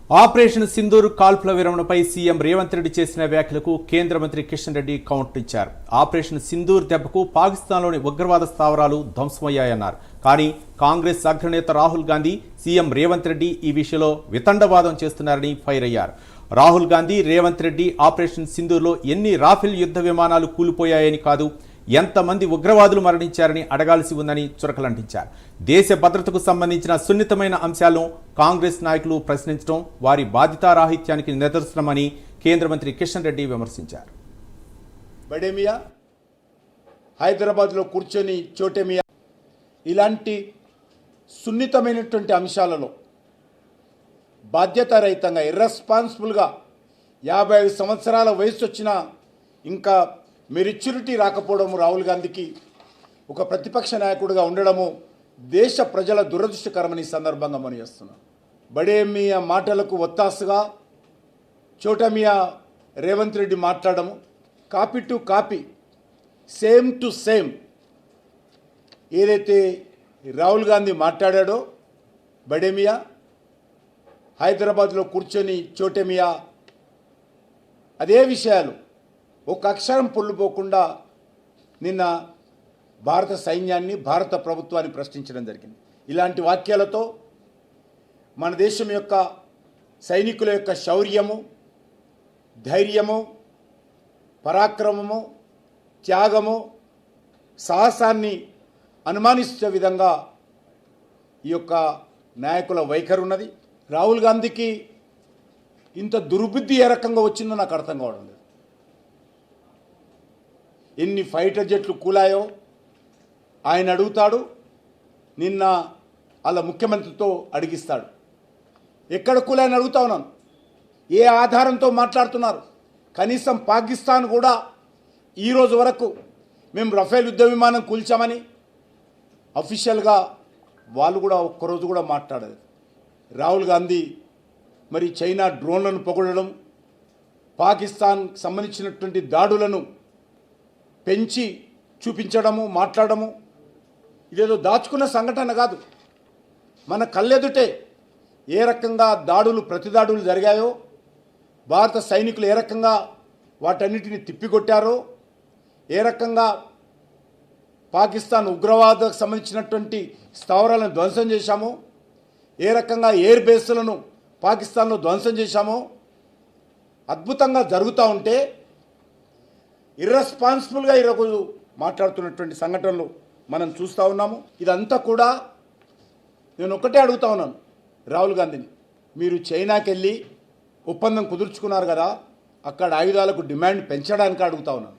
Operation Sindoor కాల్పుల విరమణపై CM Revanth Reddy చేసిన వ్యాఖ్యలకు కేంద్ర మంత్రి కిషన్ రెడ్డి కౌంటర్ ఇచ్చారు. ఆపరేషన్ సింధూర్ దెబ్బకు పాకిస్తాన్లోని ఉగ్రవాద స్థావరాలు ధ్వంసమయ్యాయన్నారు. కానీ కాంగ్రెస్ అగ్రనేత రాహుల్ గాంధీ సీఎం రేవంత్ రెడ్డి ఈ విషయంలో వితండవాదం చేస్తున్నారని ఫైర్ అయ్యారు. రాహుల్ గాంధీ రేవంత్ రెడ్డి ఆపరేషన్ సింధూర్లో ఎన్ని రాఫెల్ యుద్ధ విమానాలు కూలిపోయాయని కాదు, ఎంతమంది ఉగ్రవాదులు మరణించారని అడగాల్సి ఉందని చురకలంటించారు. దేశ భద్రతకు సంబంధించిన సున్నితమైన అంశాలను కాంగ్రెస్ నాయకులు ప్రశ్నించడం వారి బాధ్యతారాహిత్యానికి నిదర్శనమని కేంద్ర మంత్రి కిషన్ రెడ్డి విమర్శించారు. బడేమియా, హైదరాబాద్లో కూర్చొని చోటేమియా ఇలాంటి సున్నితమైనటువంటి అంశాలలో బాధ్యతారహితంగా ఇర్రెస్పాన్సిబుల్గా 55 సంవత్సరాల వయసు వచ్చినా ఇంకా మెచ్యూరిటీ రాకపోవడము, రాహుల్ గాంధీకి ఒక ప్రతిపక్ష నాయకుడిగా ఉండడము దేశ ప్రజల దురదృష్టకరమని సందర్భంగా మనం చేస్తున్నాం. బడేమియా మాటలకు ఒత్తాసుగా చోటమియా రేవంత్ రెడ్డి మాట్లాడము copy to copy, same to same ఏదైతే రాహుల్ గాంధీ మాట్లాడాడో బడేమియా, హైదరాబాద్లో కూర్చొని చోటమియా అదే విషయాలు ఒక అక్షరం పొల్లుపోకుండా నిన్న భారత సైన్యాన్ని, భారత ప్రభుత్వాన్ని ప్రశ్నించడం జరిగింది. ఇలాంటి వాక్యాలతో మన దేశం యొక్క సైనికుల యొక్క శౌర్యము, ధైర్యము, పరాక్రమము, త్యాగము, సాహసాన్ని అనుమానించే విధంగా ఈ యొక్క నాయకుల వైఖరి ఉన్నది. రాహుల్ గాంధీకి ఇంత దుర్బుద్ధి ఏ రకంగా వచ్చిందో నాకు అర్థం కావడం లేదు. ఎన్ని ఫైటర్ జెట్లు కూలాయో ఆయన అడుగుతాడు, నిన్న వాళ్ళ ముఖ్యమంత్రితో అడిగిస్తాడు. ఎక్కడ కూలాయని అడుగుతా ఉన్నాను. ఏ ఆధారంతో మాట్లాడుతున్నారు? కనీసం పాకిస్తాన్ కూడా ఈరోజు వరకు మేము రఫేల్ యుద్ధ విమానం కూల్చామని అఫీషియల్గా వాళ్ళు కూడా ఒక్కరోజు కూడా మాట్లాడలేదు. రాహుల్ గాంధీ మరి చైనా డ్రోన్లను పొగడడం, పాకిస్తాన్ సంబంధించినటువంటి దాడులను పెంచి చూపించడము, మాట్లాడము ఇదేదో దాచుకున్న సంఘటన కాదు. మన కళ్ళెదుటే ఏ రకంగా దాడులు, ప్రతిదాడులు జరిగాయో, భారత సైనికులు ఏ రకంగా వాటన్నిటిని తిప్పికొట్టారో, ఏ రకంగా పాకిస్తాన్ ఉగ్రవాదకు సంబంధించినటువంటి స్థావరాలను ధ్వంసం చేశామో, ఏ రకంగా ఎయిర్ బేస్లను పాకిస్తాన్లో ధ్వంసం చేశామో అద్భుతంగా జరుగుతూ ఉంటే ఇర్రెస్పాన్సిబుల్గా ఈరోజు మాట్లాడుతున్నటువంటి సంఘటనలు మనం చూస్తూ ఉన్నాము. ఇదంతా కూడా నేను ఒకటే అడుగుతా ఉన్నాను రాహుల్ గాంధీని, మీరు చైనాకి వెళ్ళి ఒప్పందం కుదుర్చుకున్నారు కదా, అక్కడ ఆయుధాలకు డిమాండ్ పెంచడానికి అడుగుతా ఉన్నాను.